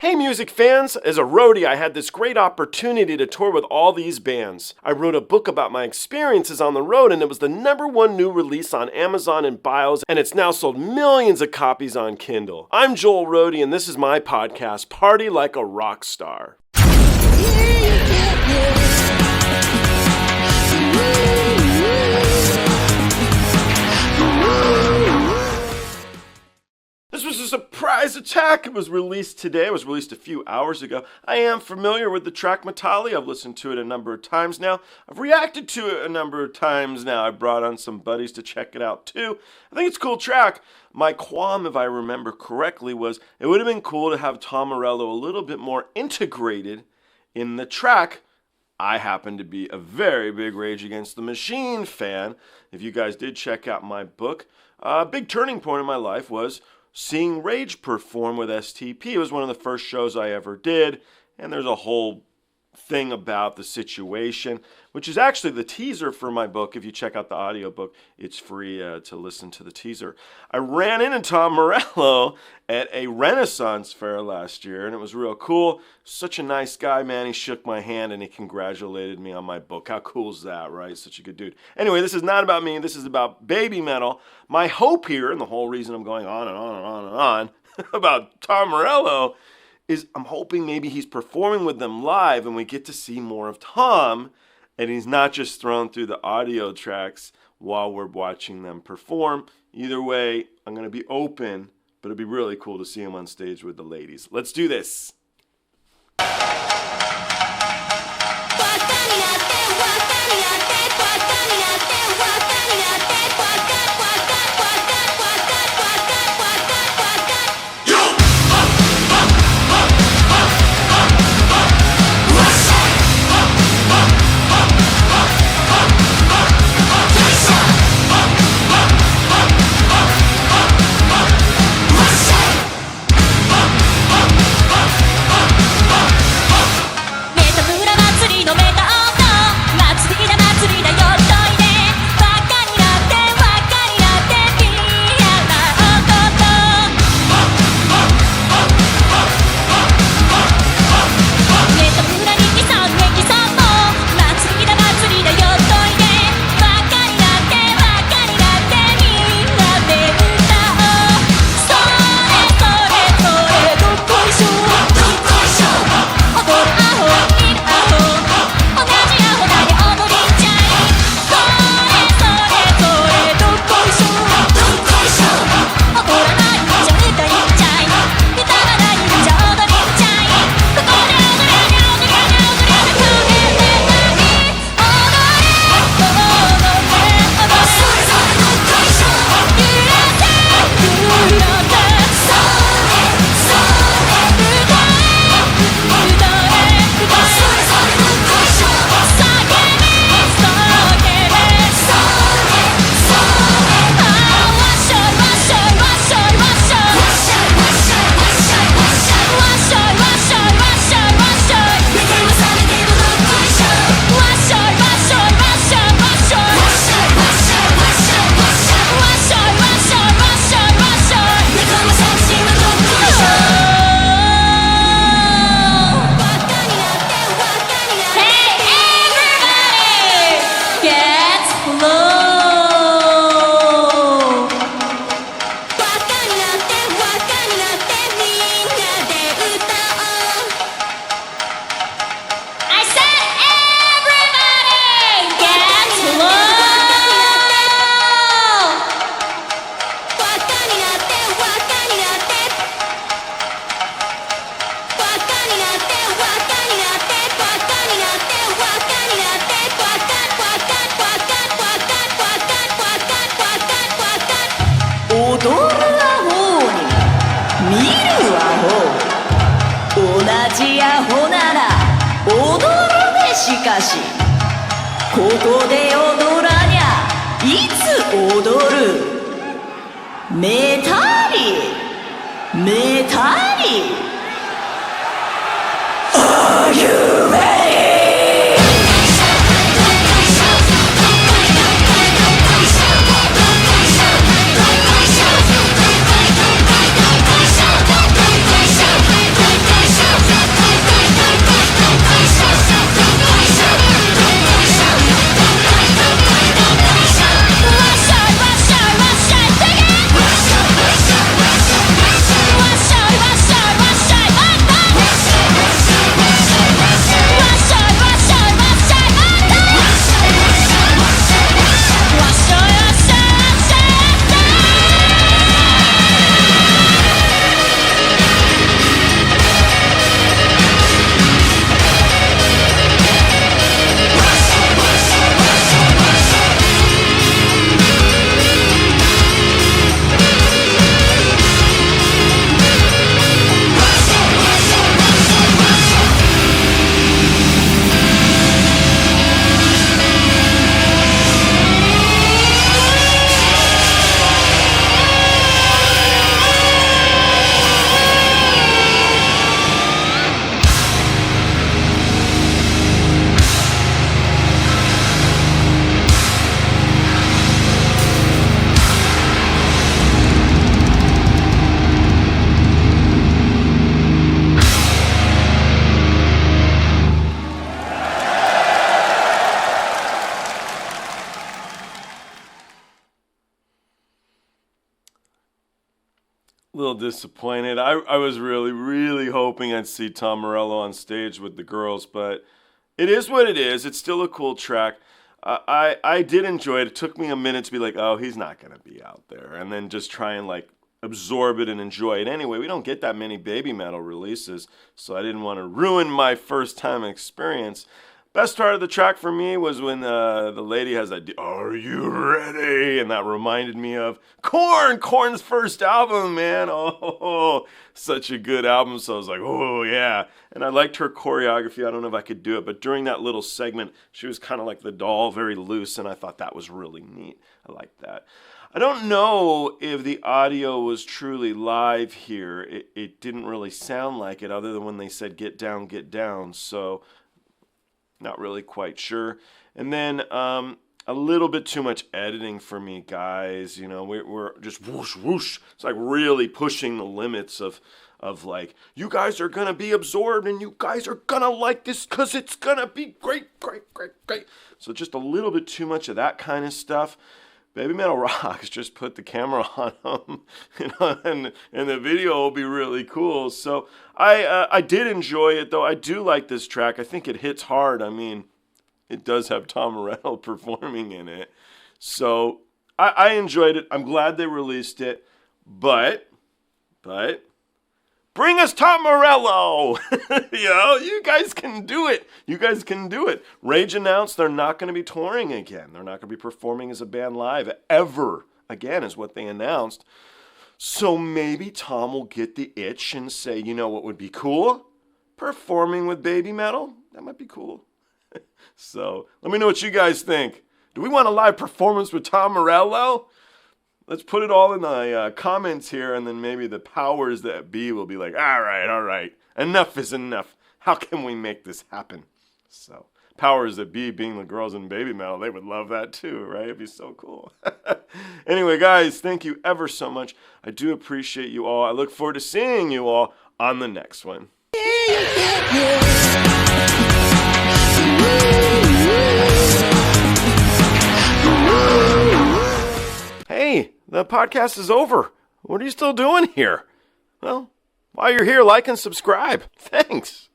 Hey music fans, as a roadie I had this great opportunity to tour with all these bands. I wrote a book about my experiences on the road and it was the #1 new release on Amazon and Bios and it's now sold millions of copies on Kindle. I'm Joel Roadie and this is my podcast, Party Like a Rock Star. This was a surprise attack. It was released today. It was released a few hours ago. I am familiar with the track Metali. I've listened to it a number of times now. I've reacted to it a number of times now. I brought on some buddies to check it out too. I think it's a cool track. My qualm, if I remember correctly, was it would have been cool to have Tom Morello a little bit more integrated in the track. I happen to be a very big Rage Against the Machine fan. If you guys did check out my book, a big turning point in my life was seeing Rage perform with STP. It was one of the first shows I ever did, and there's a whole thing about the situation, which is actually the teaser for my book. If you check out the audiobook, it's free to listen to the teaser. I ran into Tom Morello at a Renaissance fair last year, and it was real cool. Such a nice guy, man. He shook my hand, and he congratulated me on my book. How cool is that, right? Such a good dude. Anyway, this is not about me. This is about BabyMetal. My hope here, and the whole reason I'm going on and on and on and on about Tom Morello, is I'm hoping maybe he's performing with them live and we get to see more of Tom and he's not just thrown through the audio tracks while we're watching them perform. Either way, I'm going to be open, but it'd be really cool to see him on stage with the ladies. Let's do this.ここで踊らにゃいつ踊るメタリメタリ Are you ready? little disappointed. I was really, really hoping I'd see Tom Morello on stage with the girls, but it is what it is. It's still a cool track. I did enjoy it. It took me a minute to be like, oh, he's not going to be out there. And then just try and like absorb it and enjoy it. Anyway, we don't get that many BabyMetal releases, so I didn't want to ruin my first time experience. Best part of the track for me was when the lady has that, "Are you ready?" And that reminded me of Korn's first album, man. Oh, such a good album. So I was like, oh, yeah. And I liked her choreography. I don't know if I could do it, but during that little segment, she was kind of like the doll, very loose, and I thought that was really neat. I liked that. I don't know if the audio was truly live here. It didn't really sound like it other than when they said, get down. So not really quite sure. And then a little bit too much editing for me, guys. You know, we're just whoosh, whoosh. It's like really pushing the limits of like, you guys are going to be absorbed and you guys are going to like this because it's going to be great. So just a little bit too much of that kind of stuff. BabyMetal rocks. Just put the camera on them, you know, and the video will be really cool. So I did enjoy it, though. I do like this track. I think it hits hard. I mean, it does have Tom Morello performing in it. So I enjoyed it. I'm glad they released it. But bring us Tom Morello. You know, you guys can do it. Rage announced they're not going to be touring again. They're not going to be performing as a band live ever again, is what they announced. So maybe Tom will get the itch and say, you know what would be cool? Performing with BabyMetal. That might be cool. So let me know what you guys think. Do we want a live performance with Tom Morello? Let's put it all in the comments here, and then maybe the powers that be will be like, all right, enough is enough. How can we make this happen? So, powers that be, being the girls in BabyMetal, they would love that too, right? It'd be so cool. Anyway, guys, thank you ever so much. I do appreciate you all. I look forward to seeing you all on the next one. Hey, the podcast is over. What are you still doing here? Well, while you're here, like and subscribe. Thanks.